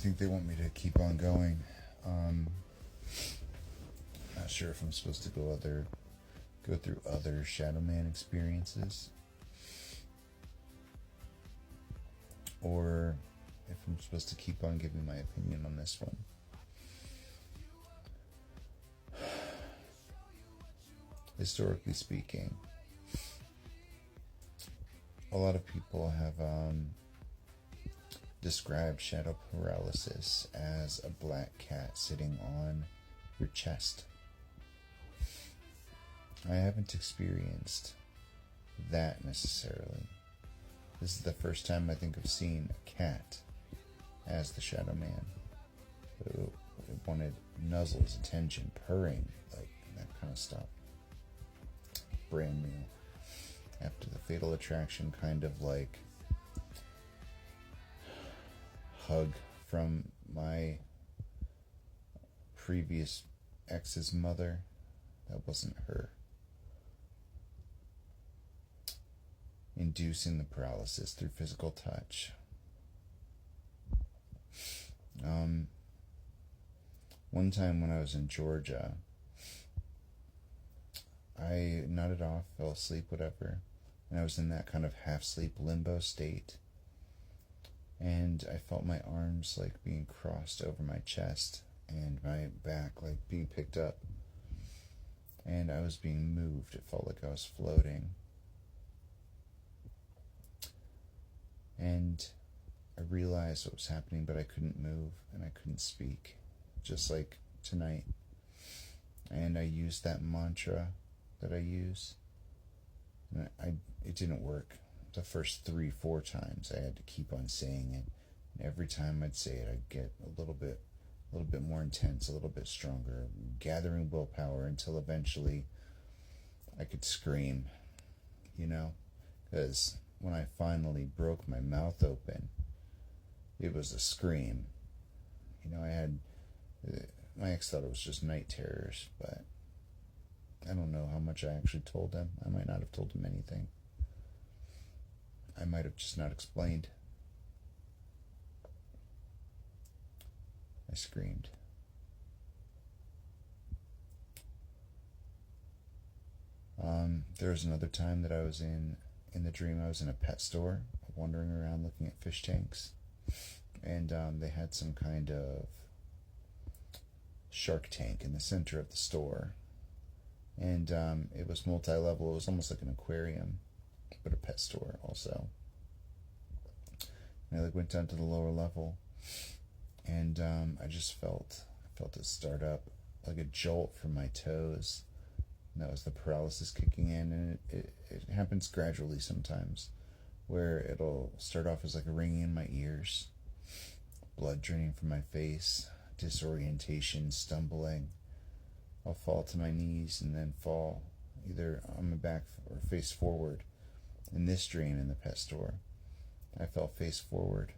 think they want me to keep on going. Not sure if I'm supposed to go through other Shadow Man experiences, or if I'm supposed to keep on giving my opinion on this one. Historically speaking, a lot of people have described shadow paralysis as a black cat sitting on your chest. I haven't experienced that necessarily. This is the first time I think I've seen a cat as the Shadow Man. It wanted nuzzles, attention, purring, like that kind of stuff. Brand new. After the Fatal Attraction kind of like hug from my previous ex's mother, that wasn't her. Inducing the paralysis through physical touch. One time when I was in Georgia, I nodded off, fell asleep, whatever, and I was in that kind of half-sleep limbo state, and I felt my arms like being crossed over my chest and my back like being picked up, and I was being moved. It felt like I was floating. And I realized what was happening, but I couldn't move and I couldn't speak, just like tonight. And I used that mantra that I use, and it didn't work. The first 3-4 times I had to keep on saying it, and every time I'd say it, I'd get a little bit more intense, a little bit stronger, gathering willpower until eventually I could scream, because when I finally broke my mouth open, it was a scream. I had, my ex thought it was just night terrors, but I don't know how much I actually told him. I might not have told him anything. I might have just not explained. I screamed. There was another time that I was in the dream, I was in a pet store, wandering around looking at fish tanks, and they had some kind of shark tank in the center of the store, and it was multi-level. It was almost like an aquarium, but a pet store also. And I went down to the lower level, and I just felt it start up like a jolt from my toes. And that was the paralysis kicking in, and it happens gradually sometimes, where it'll start off as like a ringing in my ears, blood draining from my face, disorientation, stumbling. I'll fall to my knees and then fall either on my back or face forward. In this dream in the pet store, I fell face forward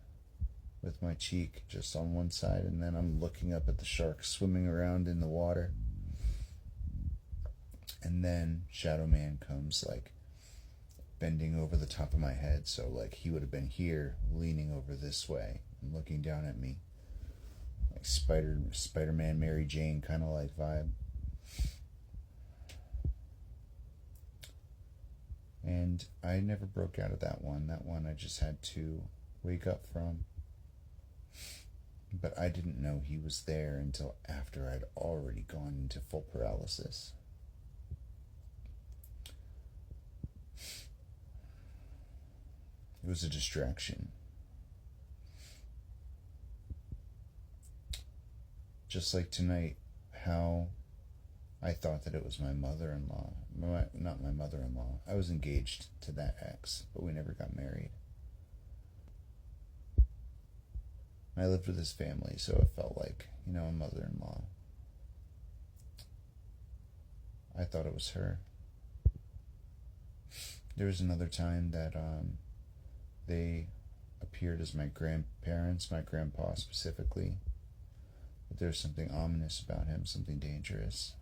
with my cheek just on one side, and then I'm looking up at the shark swimming around in the water. And then Shadow Man comes like bending over the top of my head, so like he would have been here, leaning over this way and looking down at me, like Spider-Man Mary Jane kind of like vibe. And I never broke out of that one. That one I just had to wake up from. But I didn't know he was there until after I'd already gone into full paralysis. It was a distraction. Just like tonight, how I thought that it was my mother-in-law. Not my mother-in-law. I was engaged to that ex, but we never got married. I lived with his family, so it felt like, a mother-in-law. I thought it was her. There was another time that they appeared as my grandparents, my grandpa specifically. But there's something ominous about him, something dangerous.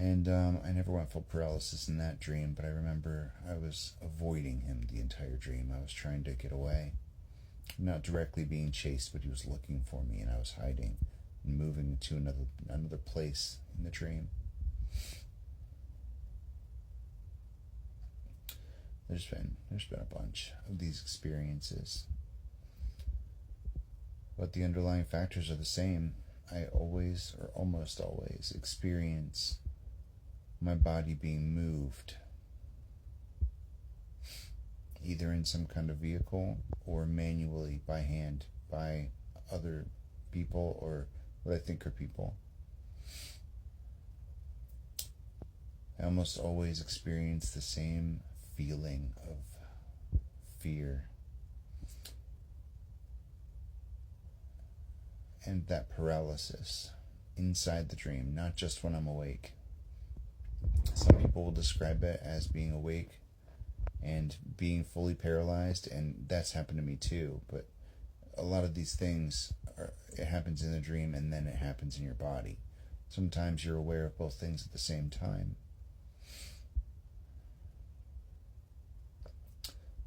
And I never went full paralysis in that dream, but I remember I was avoiding him the entire dream. I was trying to get away. Not directly being chased, but he was looking for me, and I was hiding and moving to another place in the dream. There's been a bunch of these experiences, but the underlying factors are the same. I always, or almost always, experience my body being moved, either in some kind of vehicle or manually by hand by other people or what I think are people. I almost always experience the same feeling of fear and that paralysis inside the dream, not just when I'm awake. Some people will describe it as being awake and being fully paralyzed, and that's happened to me too. But a lot of these things, it happens in the dream and then it happens in your body. Sometimes you're aware of both things at the same time.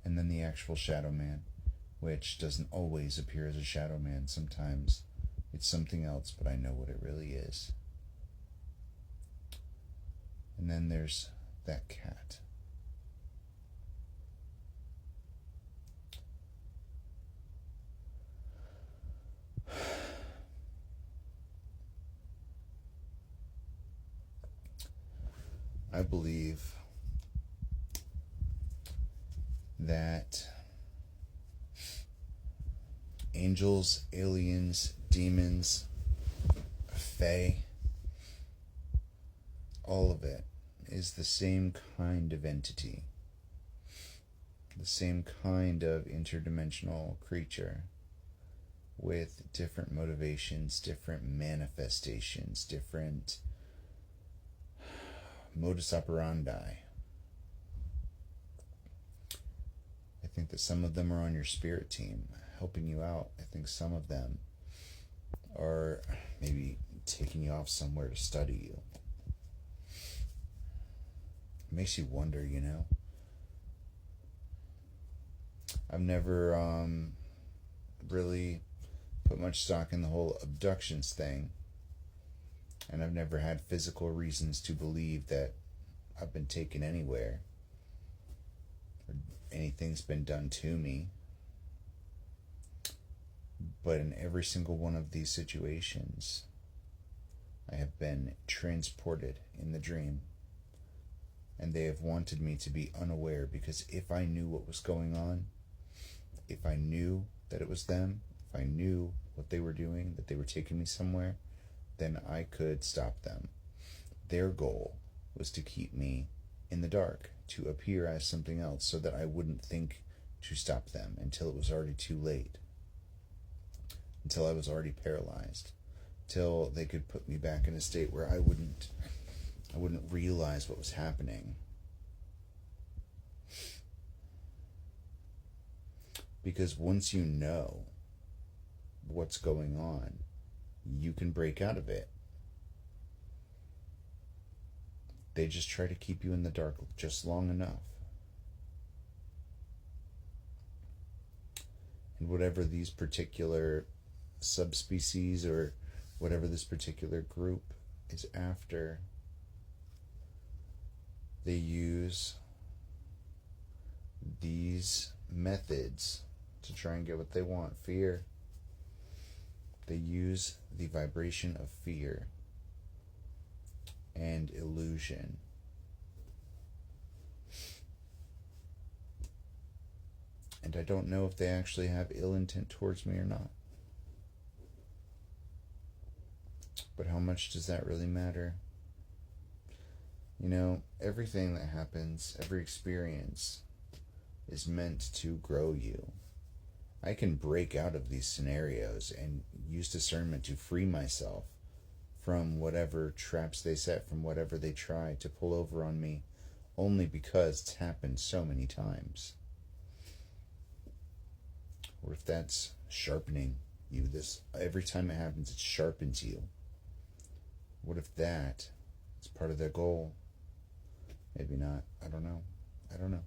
And then the actual shadow man, which doesn't always appear as a shadow man. Sometimes it's something else, but I know what it really is. And then there's that cat. I believe that angels, aliens, demons, fae, all of it is the same kind of entity, the same kind of interdimensional creature with different motivations, different manifestations, different modus operandi. I think that some of them are on your spirit team, helping you out. I think some of them are maybe taking you off somewhere to study you. It makes you wonder, you know. I've never really put much stock in the whole abductions thing, and I've never had physical reasons to believe that I've been taken anywhere or anything's been done to me. But in every single one of these situations, I have been transported in the dream, and they have wanted me to be unaware, because if I knew what was going on, if I knew that it was them, if I knew what they were doing, that they were taking me somewhere, then I could stop them. Their goal was to keep me in the dark, to appear as something else, so that I wouldn't think to stop them until it was already too late, until I was already paralyzed, till they could put me back in a state where I wouldn't realize what was happening. Because once you know what's going on, you can break out of it. They just try to keep you in the dark just long enough. And whatever these particular subspecies or whatever this particular group is after, they use these methods to try and get what they want. Fear. They use the vibration of fear and illusion. And I don't know if they actually have ill intent towards me or not. But how much does that really matter? You know, everything that happens, every experience is meant to grow you. I can break out of these scenarios and use discernment to free myself from whatever traps they set, from whatever they try to pull over on me, only because it's happened so many times. Or if that's sharpening you, this every time it happens, it sharpens you. What if that It's part of their goal. Maybe not. I don't know. I don't know.